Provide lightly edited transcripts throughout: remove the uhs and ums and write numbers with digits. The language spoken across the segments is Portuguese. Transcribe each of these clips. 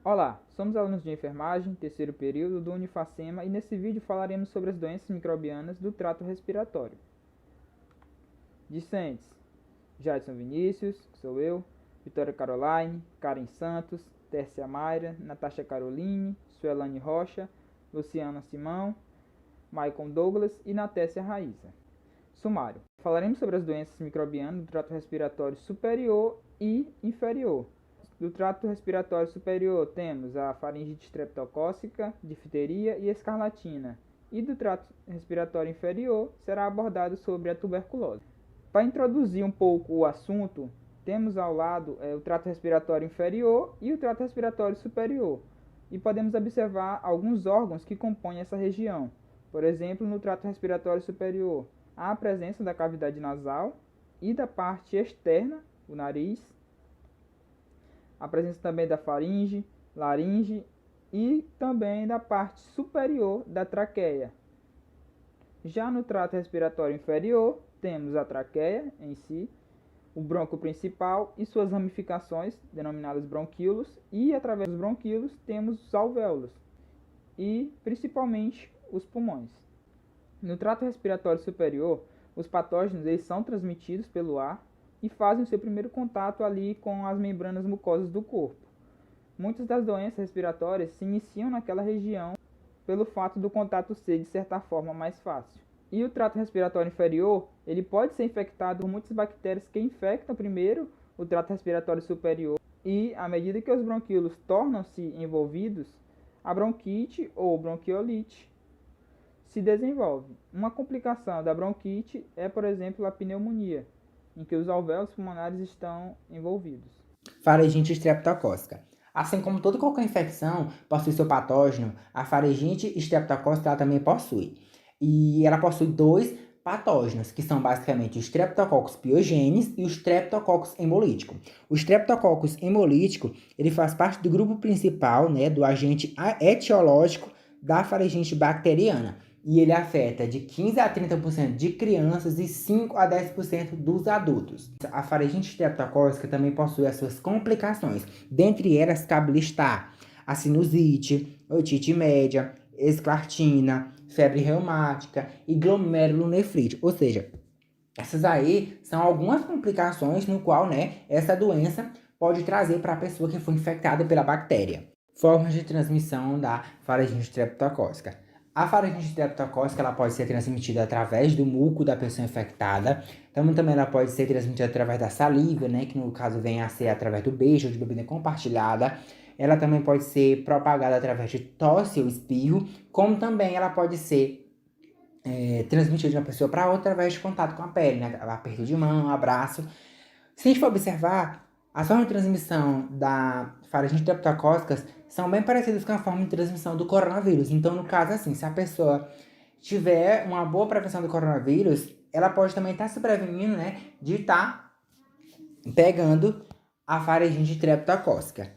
Olá, somos alunos de enfermagem, terceiro período do Unifacema e nesse vídeo falaremos sobre as doenças microbianas do trato respiratório. Discentes: Jadson Vinícius, que sou eu, Vitória Caroline, Karen Santos, Tércia Mayra, Natasha Caroline, Suelane Rocha, Luciana Simão, Maicon Douglas e Natécia Raíza. Sumário: falaremos sobre as doenças microbianas do trato respiratório superior e inferior. Do trato respiratório superior temos a faringite estreptocócica, difteria e escarlatina. E do trato respiratório inferior será abordado sobre a tuberculose. Para introduzir um pouco o assunto, temos ao lado o trato respiratório inferior e o trato respiratório superior. E podemos observar alguns órgãos que compõem essa região. Por exemplo, no trato respiratório superior, há a presença da cavidade nasal e da parte externa, o nariz, a presença também da faringe, laringe e também da parte superior da traqueia. Já no trato respiratório inferior, temos a traqueia em si, o bronco principal e suas ramificações, denominadas bronquíolos, e através dos bronquíolos temos os alvéolos e principalmente os pulmões. No trato respiratório superior, os patógenos eles são transmitidos pelo ar e fazem o seu primeiro contato ali com as membranas mucosas do corpo. Muitas das doenças respiratórias se iniciam naquela região pelo fato do contato ser, de certa forma, mais fácil. E o trato respiratório inferior, ele pode ser infectado por muitas bactérias que infectam primeiro o trato respiratório superior e, à medida que os bronquíolos tornam-se envolvidos, a bronquite ou bronquiolite se desenvolve. Uma complicação da bronquite é, por exemplo, a pneumonia, em que os alvéolos pulmonares estão envolvidos. Faringite estreptocócica. Assim como toda qualquer infecção possui seu patógeno, a faringite estreptocócica ela também possui. E ela possui dois patógenos, que são basicamente o Streptococcus pyogenes e o Streptococcus hemolítico. O Streptococcus hemolítico, ele faz parte do grupo principal, né, do agente etiológico da faringite bacteriana. E ele afeta de 15 a 30% de crianças e 5 a 10% dos adultos. A faringite estreptocócica também possui as suas complicações. Dentre elas, cabe listar a sinusite, otite média, esclartina, febre reumática e glomerulonefrite. Ou seja, essas aí são algumas complicações no qual, né, essa doença pode trazer para a pessoa que foi infectada pela bactéria. Formas de transmissão da faringite estreptocócica. A faringite estreptocócica ela pode ser transmitida através do muco da pessoa infectada. Também ela pode ser transmitida através da saliva, né, que no caso vem a ser através do beijo ou de bebida compartilhada. Ela também pode ser propagada através de tosse ou espirro, como também ela pode ser transmitida de uma pessoa para outra através de contato com a pele, né, aperto de mão, abraço. Se a gente for observar, as formas de transmissão da faringite estreptocócica são bem parecidas com a forma de transmissão do coronavírus. Então, no caso, assim, se a pessoa tiver uma boa prevenção do coronavírus, ela pode também estar se prevenindo, né, de estar pegando a faringite estreptocócica.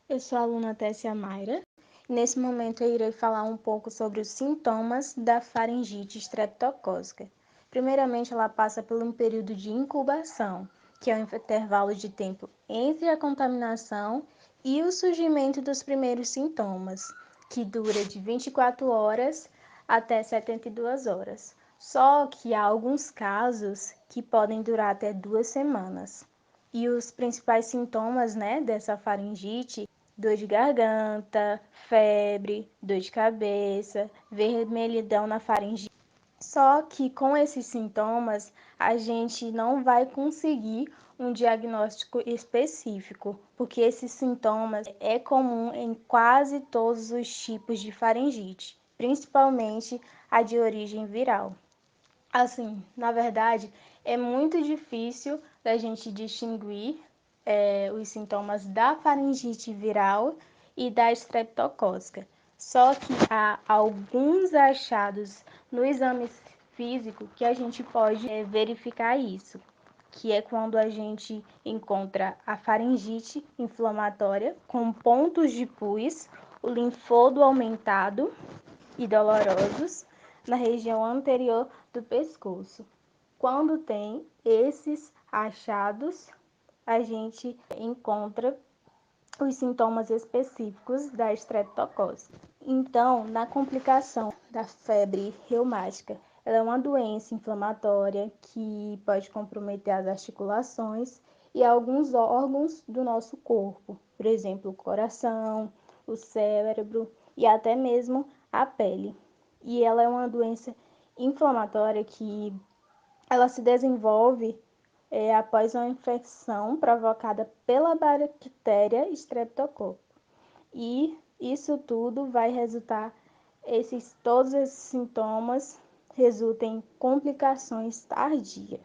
Eu sou a aluna Tessia Mayra. Nesse momento eu irei falar um pouco sobre os sintomas da faringite estreptocócica. Primeiramente, ela passa por um período de incubação, que é o intervalo de tempo entre a contaminação e o surgimento dos primeiros sintomas, que dura de 24 horas até 72 horas. Só que há alguns casos que podem durar até 2 semanas. E os principais sintomas, né, dessa faringite: dor de garganta, febre, dor de cabeça, vermelhidão na faringe. Só que com esses sintomas, a gente não vai conseguir um diagnóstico específico, porque esses sintomas é comum em quase todos os tipos de faringite, principalmente a de origem viral. Assim, na verdade, é muito difícil da gente distinguir os sintomas da faringite viral e da estreptocócica. Só que há alguns achados no exame físico que a gente pode verificar isso, que é quando a gente encontra a faringite inflamatória com pontos de pus, o linfodo aumentado e dolorosos na região anterior do pescoço. Quando tem esses achados, a gente encontra os sintomas específicos da estreptocose. Então, na complicação da febre reumática, ela é uma doença inflamatória que pode comprometer as articulações e alguns órgãos do nosso corpo, por exemplo, o coração, o cérebro e até mesmo a pele. E ela é uma doença inflamatória que ela se desenvolve após uma infecção provocada pela bactéria Streptococcus. E isso tudo vai resultar, todos esses sintomas resultam em complicações tardias.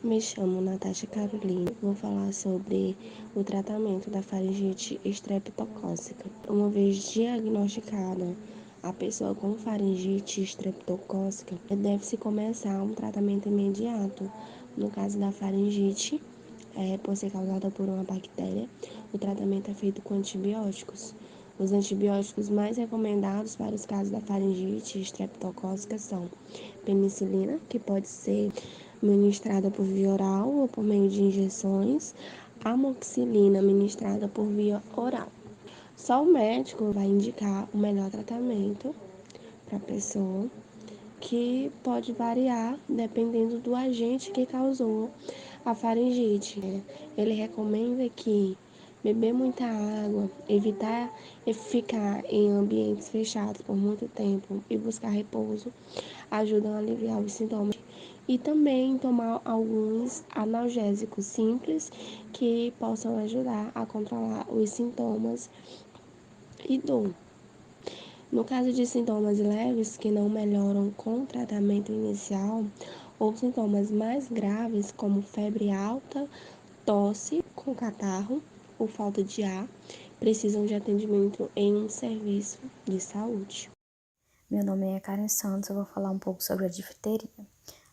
Me chamo Natasha Carolina, vou falar sobre o tratamento da faringite estreptocócica. Uma vez diagnosticada a pessoa com faringite estreptocócica, deve-se começar um tratamento imediato. No caso da faringite, por ser causada por uma bactéria, o tratamento é feito com antibióticos. Os antibióticos mais recomendados para os casos da faringite estreptocócica são penicilina, que pode ser ministrada por via oral ou por meio de injeções, amoxicilina ministrada por via oral. Só o médico vai indicar o melhor tratamento para a pessoa, que pode variar dependendo do agente que causou a faringite. Ele recomenda que beber muita água, evitar ficar em ambientes fechados por muito tempo e buscar repouso ajudam a aliviar os sintomas. E também tomar alguns analgésicos simples que possam ajudar a controlar os sintomas e dor. No caso de sintomas leves que não melhoram com o tratamento inicial, ou sintomas mais graves como febre alta, tosse com catarro ou falta de ar, precisam de atendimento em um serviço de saúde. Meu nome é Karen Santos, eu vou falar um pouco sobre a difteria.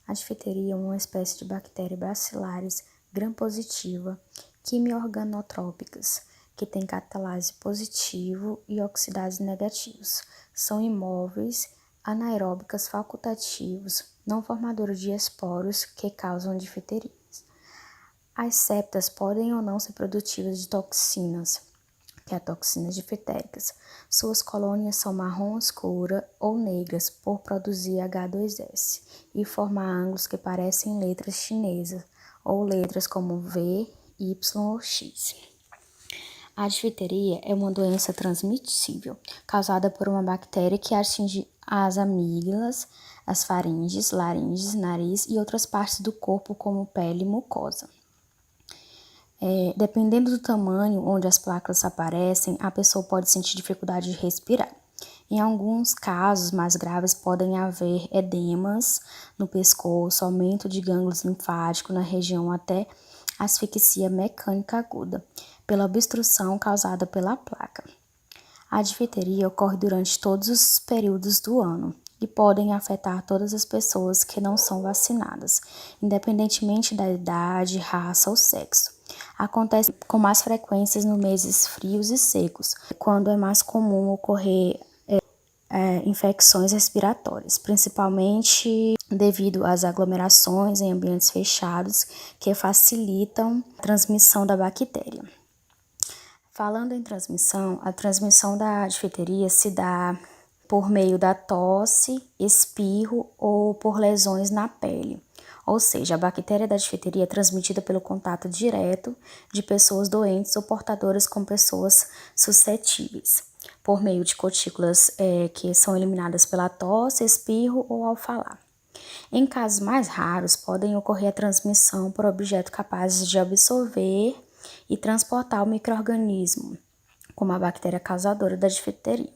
A difteria é uma espécie de bactéria bacilares gram-positiva, quimiorganotrópicas, que tem catalase positivo e oxidase negativos. São imóveis, anaeróbicas facultativos, não formadoras de esporos que causam difterias. As septas podem ou não ser produtivas de toxinas, que é toxinas diftéricas. Suas colônias são marrom escura ou negras por produzir H2S e formar ângulos que parecem letras chinesas ou letras como V, Y ou X. A difteria é uma doença transmissível causada por uma bactéria que atinge as amígdalas, as faringes, laringes, nariz e outras partes do corpo como pele e mucosa. Dependendo do tamanho onde as placas aparecem, a pessoa pode sentir dificuldade de respirar. Em alguns casos mais graves podem haver edemas no pescoço, aumento de gânglios linfáticos na região até asfixia mecânica aguda, pela obstrução causada pela placa. A difteria ocorre durante todos os períodos do ano e podem afetar todas as pessoas que não são vacinadas, independentemente da idade, raça ou sexo. Acontece com mais frequências nos meses frios e secos, quando é mais comum ocorrer infecções respiratórias, principalmente devido às aglomerações em ambientes fechados que facilitam a transmissão da bactéria. Falando em transmissão, a transmissão da difteria se dá por meio da tosse, espirro ou por lesões na pele. Ou seja, a bactéria da difteria é transmitida pelo contato direto de pessoas doentes ou portadoras com pessoas suscetíveis, por meio de gotículas que são eliminadas pela tosse, espirro ou ao falar. Em casos mais raros, podem ocorrer a transmissão por objetos capazes de absorver e transportar o micro-organismo, como a bactéria causadora da difteria.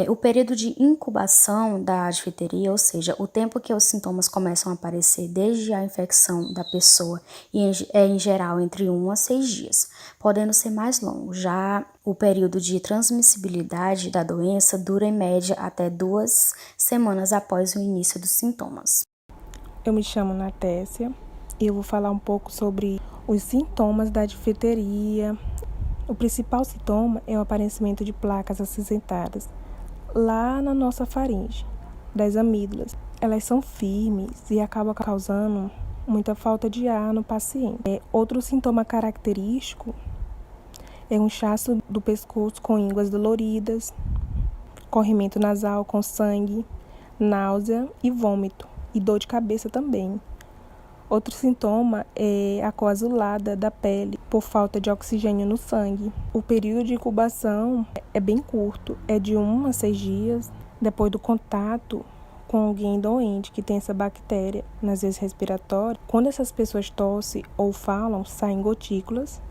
O período de incubação da difteria, ou seja, o tempo que os sintomas começam a aparecer desde a infecção da pessoa, é em geral entre 1 a 6 dias, podendo ser mais longo. Já o período de transmissibilidade da doença dura em média até 2 semanas após o início dos sintomas. Eu me chamo Natécia e eu vou falar um pouco sobre os sintomas da difteria. O principal sintoma é o aparecimento de placas acinzentadas lá na nossa faringe, das amígdalas. Elas são firmes e acabam causando muita falta de ar no paciente. Outro sintoma característico É um inchaço do pescoço com ínguas doloridas, corrimento nasal com sangue, náusea e vômito, e dor de cabeça também. Outro sintoma é a cor azulada da pele por falta de oxigênio no sangue. O período de incubação é bem curto, é de 1 a 6 dias depois do contato com alguém doente que tem essa bactéria nas vias respiratórias. Quando essas pessoas tossem ou falam, saem gotículas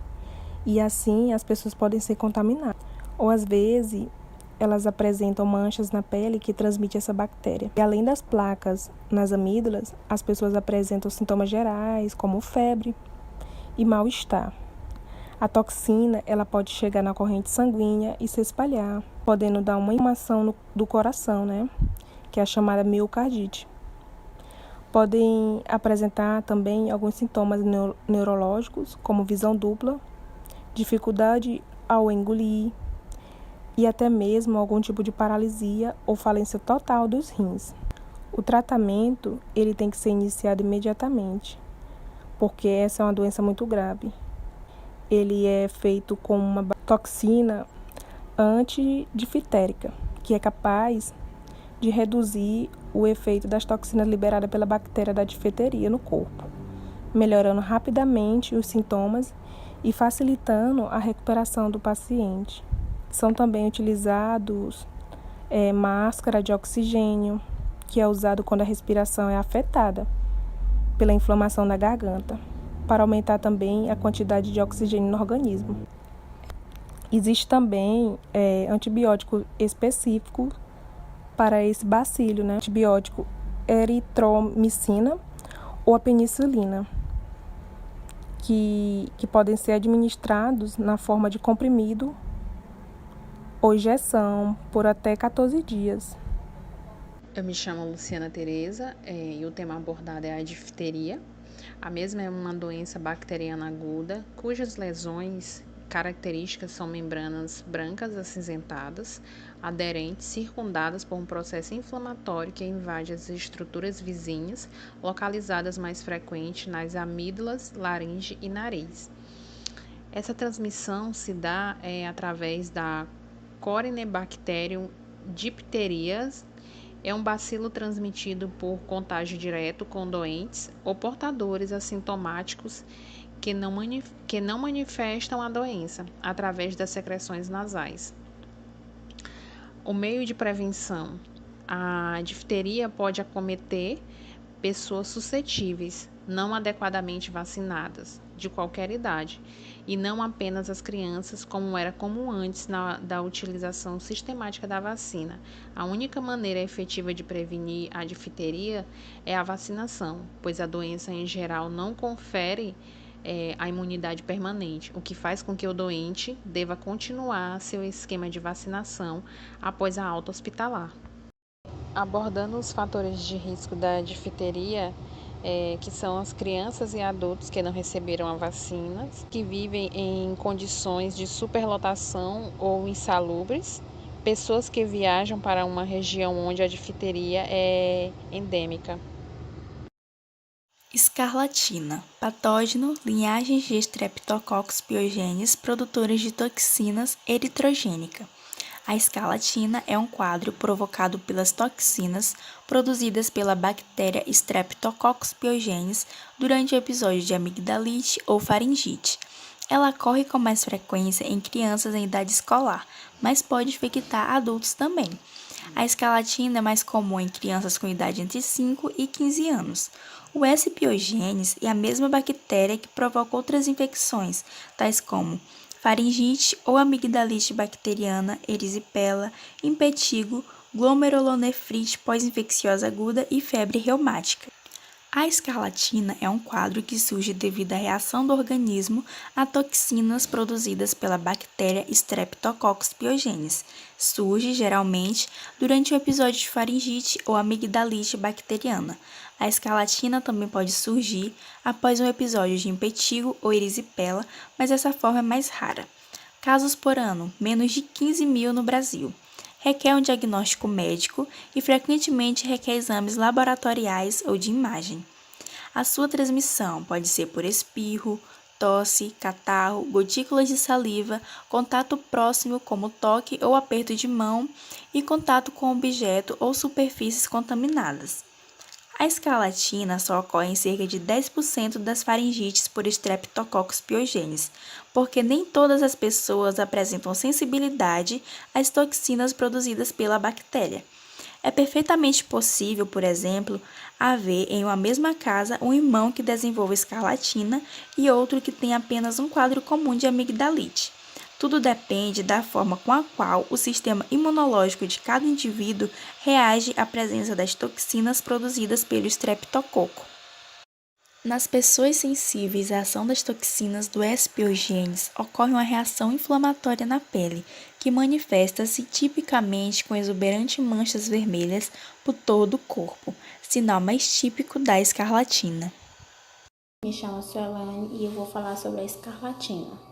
e assim as pessoas podem ser contaminadas. Ou às vezes elas apresentam manchas na pele que transmitem essa bactéria. E além das placas nas amígdalas, as pessoas apresentam sintomas gerais, como febre e mal-estar. A toxina, ela pode chegar na corrente sanguínea e se espalhar, podendo dar uma inflamação do coração, que é a chamada miocardite. Podem apresentar também alguns sintomas neurológicos, como visão dupla, dificuldade ao engolir, e até mesmo algum tipo de paralisia ou falência total dos rins. O tratamento ele tem que ser iniciado imediatamente, porque essa é uma doença muito grave. Ele é feito com uma toxina antidifitérica, que é capaz de reduzir o efeito das toxinas liberadas pela bactéria da difteria no corpo, melhorando rapidamente os sintomas e facilitando a recuperação do paciente. São também utilizados máscara de oxigênio, que é usado quando a respiração é afetada pela inflamação da garganta, para aumentar também a quantidade de oxigênio no organismo. Existe também antibiótico específico para esse bacilo, antibiótico eritromicina ou a penicilina, que podem ser administrados na forma de comprimido ou injeção por até 14 dias. Eu me chamo Luciana Tereza e o tema abordado é a difteria. A mesma é uma doença bacteriana aguda, cujas lesões características são membranas brancas acinzentadas, aderentes, circundadas por um processo inflamatório que invade as estruturas vizinhas, localizadas mais frequente nas amígdalas, laringe e nariz. Essa transmissão se dá através da Corynebacterium diphtherias. É um bacilo transmitido por contágio direto com doentes ou portadores assintomáticos que não manifestam a doença através das secreções nasais. O meio de prevenção. A difteria pode acometer pessoas suscetíveis, não adequadamente vacinadas, de qualquer idade, e não apenas as crianças, como era comum antes da utilização sistemática da vacina. A única maneira efetiva de prevenir a difteria é a vacinação, pois a doença em geral não confere a imunidade permanente, o que faz com que o doente deva continuar seu esquema de vacinação após a alta hospitalar. Abordando os fatores de risco da difteria, que são as crianças e adultos que não receberam a vacina, que vivem em condições de superlotação ou insalubres, pessoas que viajam para uma região onde a difteria é endêmica. Escarlatina, patógeno, linhagens de Streptococcus pyogenes produtores de toxinas eritrogênica. A escarlatina é um quadro provocado pelas toxinas produzidas pela bactéria Streptococcus pyogenes durante o episódio de amigdalite ou faringite. Ela ocorre com mais frequência em crianças em idade escolar, mas pode infectar adultos também. A escarlatina é mais comum em crianças com idade entre 5 e 15 anos. O S. pyogenes é a mesma bactéria que provoca outras infecções, tais como faringite ou amigdalite bacteriana, erisipela, impetigo, glomerulonefrite pós-infecciosa aguda e febre reumática. A escarlatina é um quadro que surge devido à reação do organismo a toxinas produzidas pela bactéria Streptococcus pyogenes. Surge, geralmente, durante um episódio de faringite ou amigdalite bacteriana. A escarlatina também pode surgir após um episódio de impetigo ou erisipela, mas essa forma é mais rara. Casos por ano, menos de 15 mil no Brasil. Requer um diagnóstico médico e frequentemente requer exames laboratoriais ou de imagem. A sua transmissão pode ser por espirro, tosse, catarro, gotículas de saliva, contato próximo como toque ou aperto de mão e contato com objeto ou superfícies contaminadas. A escarlatina só ocorre em cerca de 10% das faringites por Streptococcus pyogenes, porque nem todas as pessoas apresentam sensibilidade às toxinas produzidas pela bactéria. É perfeitamente possível, por exemplo, haver em uma mesma casa um irmão que desenvolva escarlatina e outro que tenha apenas um quadro comum de amigdalite. Tudo depende da forma com a qual o sistema imunológico de cada indivíduo reage à presença das toxinas produzidas pelo estreptococo. Nas pessoas sensíveis à ação das toxinas do S. pyogenes, ocorre uma reação inflamatória na pele, que manifesta-se tipicamente com exuberantes manchas vermelhas por todo o corpo, sinal mais típico da escarlatina. Me chamo Suelane e eu vou falar sobre a escarlatina.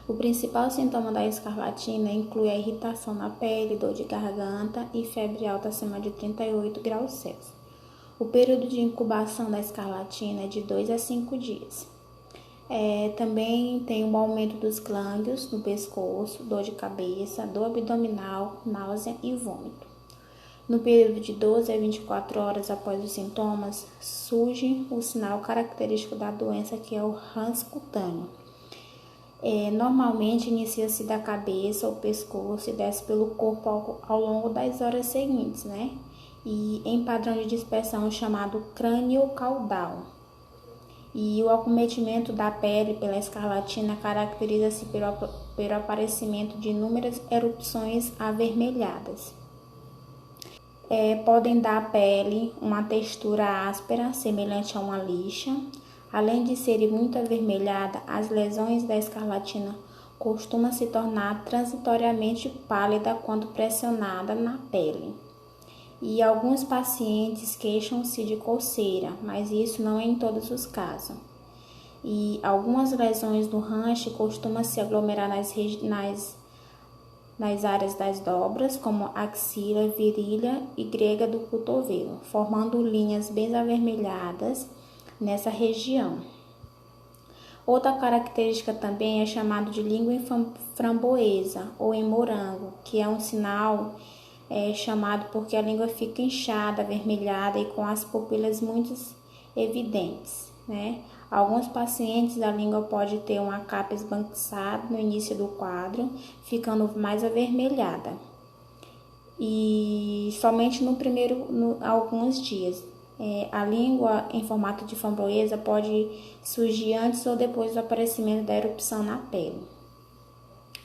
O principal sintoma da escarlatina inclui a irritação na pele, dor de garganta e febre alta acima de 38 graus Celsius. O período de incubação da escarlatina é de 2 a 5 dias. Também tem um aumento dos glândulos no pescoço, dor de cabeça, dor abdominal, náusea e vômito. No período de 12 a 24 horas após os sintomas, surge o sinal característico da doença, que é o ranço cutâneo. Normalmente inicia-se da cabeça ou pescoço e desce pelo corpo ao longo das horas seguintes, né? E em padrão de dispersão chamado crânio-caudal. E o acometimento da pele pela escarlatina caracteriza-se pelo aparecimento de inúmeras erupções avermelhadas. Podem dar à pele uma textura áspera, semelhante a uma lixa. Além de serem muito avermelhadas, as lesões da escarlatina costumam se tornar transitoriamente pálida quando pressionada na pele. E alguns pacientes queixam-se de coceira, mas isso não é em todos os casos. E algumas lesões do rancho costumam se aglomerar nas áreas das dobras, como axila, virilha e grega do cotovelo, formando linhas bem avermelhadas nessa região. Outra característica também é chamado de língua em framboesa ou em morango, que é um sinal chamado porque a língua fica inchada, avermelhada e com as pupilas muito evidentes, né? Alguns pacientes a língua pode ter uma capa esbranquiçada no início do quadro, ficando mais avermelhada. E somente alguns dias. A língua em formato de framboesa pode surgir antes ou depois do aparecimento da erupção na pele.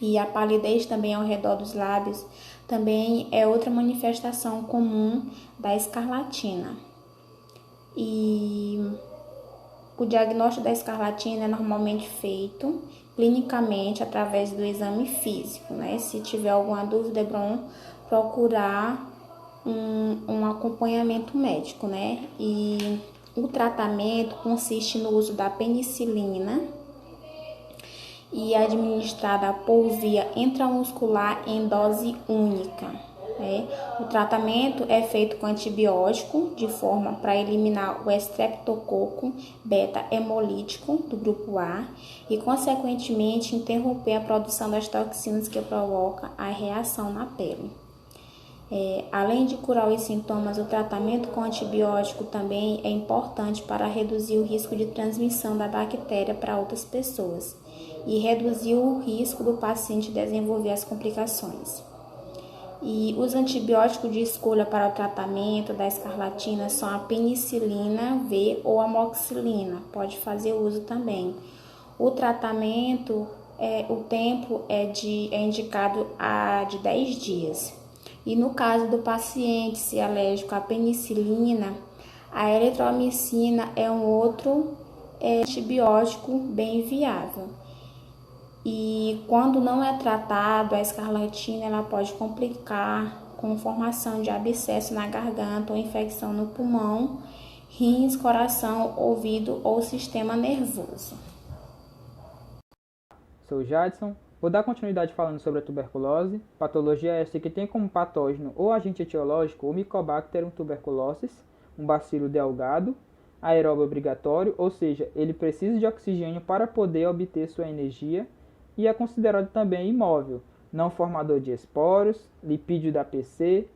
E a palidez também ao redor dos lábios também é outra manifestação comum da escarlatina. E o diagnóstico da escarlatina é normalmente feito clinicamente através do exame físico, né? Se tiver alguma dúvida, é bom procurar um acompanhamento médico, né? E o tratamento consiste no uso da penicilina e administrada por via intramuscular em dose única, né? O tratamento é feito com antibiótico de forma para eliminar o estreptococo beta-hemolítico do grupo A e, consequentemente, interromper a produção das toxinas que provocam a reação na pele. Além de curar os sintomas, o tratamento com antibiótico também é importante para reduzir o risco de transmissão da bactéria para outras pessoas e reduzir o risco do paciente desenvolver as complicações. E os antibióticos de escolha para o tratamento da escarlatina são a penicilina V ou amoxicilina, pode fazer uso também. O tratamento, o tempo é indicado de 10 dias. E no caso do paciente ser alérgico à penicilina, a eritromicina é um outro antibiótico bem viável. E quando não é tratado, a escarlatina ela pode complicar com formação de abscesso na garganta ou infecção no pulmão, rins, coração, ouvido ou sistema nervoso. Sou Jadson. Vou dar continuidade falando sobre a tuberculose, patologia esta que tem como patógeno ou agente etiológico o Mycobacterium tuberculosis, um bacilo delgado, aeróbio obrigatório, ou seja, ele precisa de oxigênio para poder obter sua energia, e é considerado também imóvel, não formador de esporos, lipídio da PC,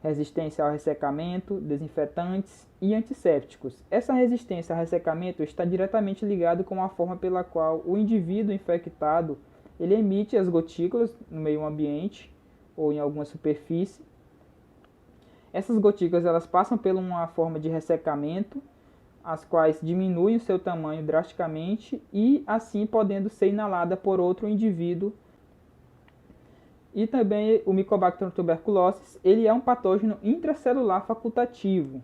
resistência ao ressecamento, desinfetantes e antissépticos. Essa resistência ao ressecamento está diretamente ligada com a forma pela qual o indivíduo infectado ele emite as gotículas no meio ambiente ou em alguma superfície. Essas gotículas elas passam por uma forma de ressecamento, as quais diminuem o seu tamanho drasticamente e assim podendo ser inalada por outro indivíduo. E também o Mycobacterium tuberculosis, ele é um patógeno intracelular facultativo,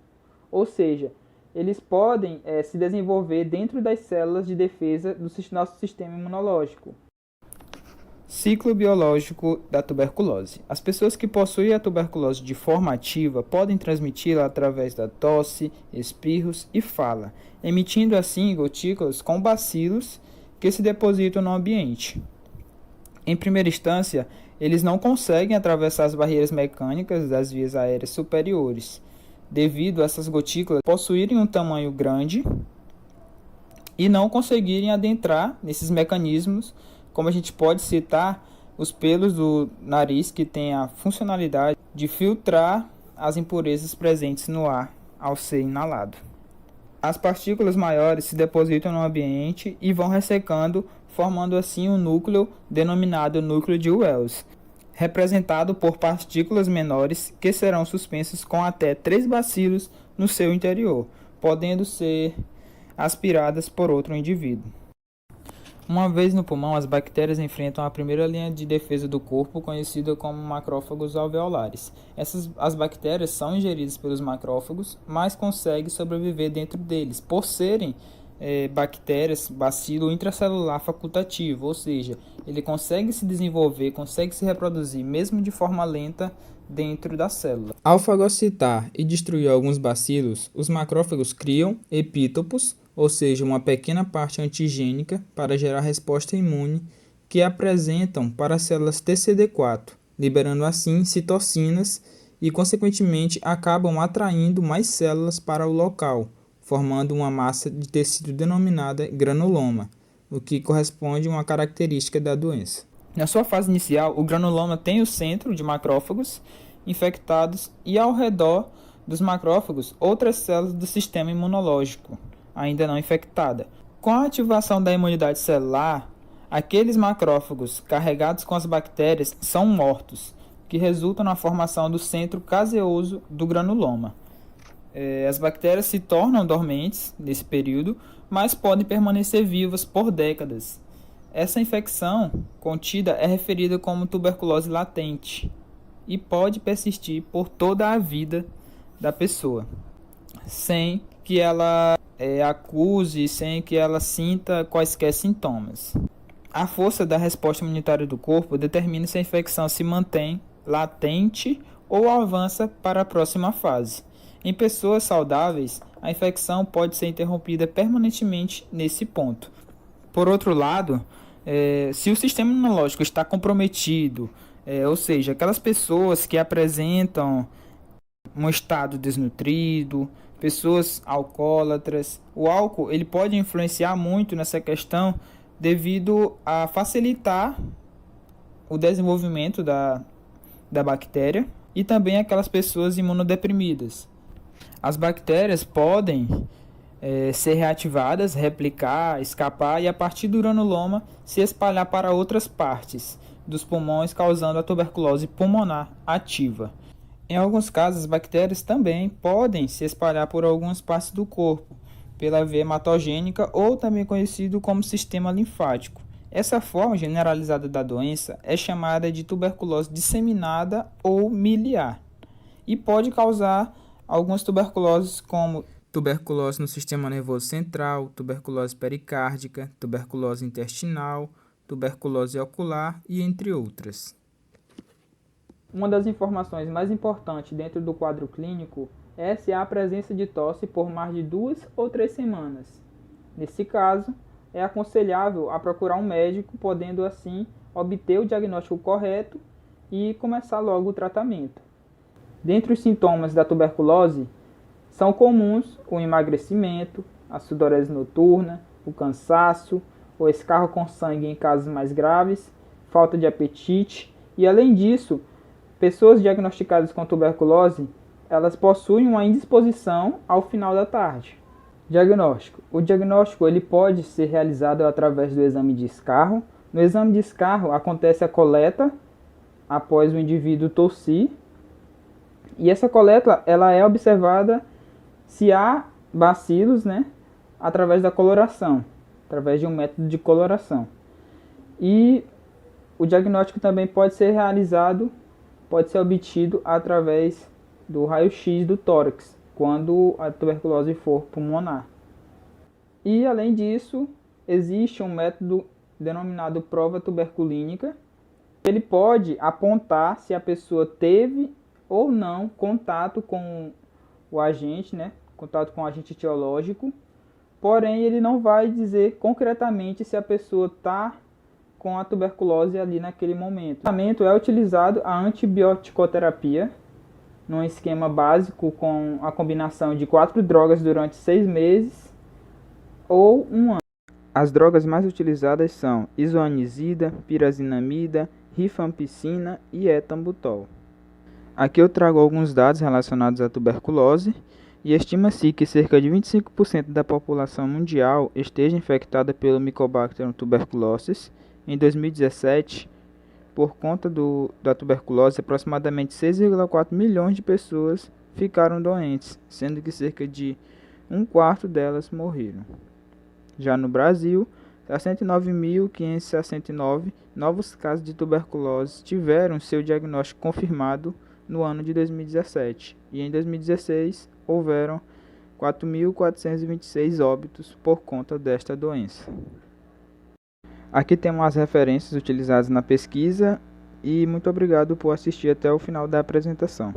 ou seja, eles podem se desenvolver dentro das células de defesa do nosso sistema imunológico. Ciclo biológico da tuberculose. As pessoas que possuem a tuberculose de forma ativa podem transmiti-la através da tosse, espirros e fala, emitindo assim gotículas com bacilos que se depositam no ambiente. Em primeira instância, eles não conseguem atravessar as barreiras mecânicas das vias aéreas superiores, devido a essas gotículas possuírem um tamanho grande e não conseguirem adentrar nesses mecanismos, como a gente pode citar os pelos do nariz, que tem a funcionalidade de filtrar as impurezas presentes no ar ao ser inalado. As partículas maiores se depositam no ambiente e vão ressecando, formando assim um núcleo denominado núcleo de Wells, representado por partículas menores que serão suspensas com até 3 bacilos no seu interior, podendo ser aspiradas por outro indivíduo. Uma vez no pulmão, as bactérias enfrentam a primeira linha de defesa do corpo, conhecida como macrófagos alveolares. As bactérias são ingeridas pelos macrófagos, mas conseguem sobreviver dentro deles, por serem bactérias bacilo intracelular facultativo, ou seja, ele consegue se desenvolver, consegue se reproduzir, mesmo de forma lenta, dentro da célula. Ao fagocitar e destruir alguns bacilos, os macrófagos criam epítopos, ou seja, uma pequena parte antigênica para gerar resposta imune que apresentam para as células TCD4, liberando assim citocinas e, consequentemente, acabam atraindo mais células para o local, formando uma massa de tecido denominada granuloma, o que corresponde a uma característica da doença. Na sua fase inicial, o granuloma tem o centro de macrófagos infectados e, ao redor dos macrófagos, outras células do sistema imunológico, ainda não infectada. Com a ativação da imunidade celular, aqueles macrófagos carregados com as bactérias são mortos, que resulta na formação do centro caseoso do granuloma. As bactérias se tornam dormentes nesse período, mas podem permanecer vivas por décadas. Essa infecção contida é referida como tuberculose latente e pode persistir por toda a vida da pessoa, sem que ela acuse, sem que ela sinta quaisquer sintomas. A força da resposta imunitária do corpo determina se a infecção se mantém latente ou avança para a próxima fase. Em pessoas saudáveis, a infecção pode ser interrompida permanentemente nesse ponto. Por outro lado, se o sistema imunológico está comprometido, ou seja, aquelas pessoas que apresentam um estado desnutrido, pessoas alcoólatras, o álcool ele pode influenciar muito nessa questão devido a facilitar o desenvolvimento da bactéria e também aquelas pessoas imunodeprimidas. As bactérias podem ser reativadas, replicar, escapar e a partir do granuloma se espalhar para outras partes dos pulmões, causando a tuberculose pulmonar ativa. Em alguns casos, as bactérias também podem se espalhar por algumas partes do corpo, pela via hematogênica ou também conhecido como sistema linfático. Essa forma generalizada da doença é chamada de tuberculose disseminada ou miliar e pode causar algumas tuberculoses como tuberculose no sistema nervoso central, tuberculose pericárdica, tuberculose intestinal, tuberculose ocular e entre outras. Uma das informações mais importantes dentro do quadro clínico é se há a presença de tosse por mais de 2 ou 3 semanas. Nesse caso, é aconselhável a procurar um médico, podendo assim obter o diagnóstico correto e começar logo o tratamento. Dentre os sintomas da tuberculose, São comuns o emagrecimento, a sudorese noturna, o cansaço, o escarro com sangue em casos mais graves, falta de apetite e, além disso, pessoas diagnosticadas com tuberculose, elas possuem uma indisposição ao final da tarde. Diagnóstico. O diagnóstico ele pode ser realizado através do exame de escarro. No exame de escarro acontece a coleta após o indivíduo tossir. E essa coleta ela é observada se há bacilos, através da coloração, através de um método de coloração. E o diagnóstico também pode ser obtido através do raio-x do tórax, quando a tuberculose for pulmonar. E, além disso, existe um método denominado prova tuberculínica. Ele pode apontar se a pessoa teve ou não contato com o agente, contato com o agente etiológico, porém ele não vai dizer concretamente se a pessoa está com a tuberculose ali naquele momento. O tratamento é utilizado a antibioticoterapia, num esquema básico com a combinação de 4 drogas durante 6 meses ou 1 ano. As drogas mais utilizadas são isoanizida, pirazinamida, rifampicina e etambutol. Aqui eu trago alguns dados relacionados à tuberculose e estima-se que cerca de 25% da população mundial esteja infectada pelo Mycobacterium tuberculosis. Em 2017, por conta da tuberculose, aproximadamente 6,4 milhões de pessoas ficaram doentes, sendo que cerca de 1/4 delas morreram. Já no Brasil, 69.569 novos casos de tuberculose tiveram seu diagnóstico confirmado no ano de 2017, e em 2016 houveram 4.426 óbitos por conta desta doença. Aqui temos as referências utilizadas na pesquisa e muito obrigado por assistir até o final da apresentação.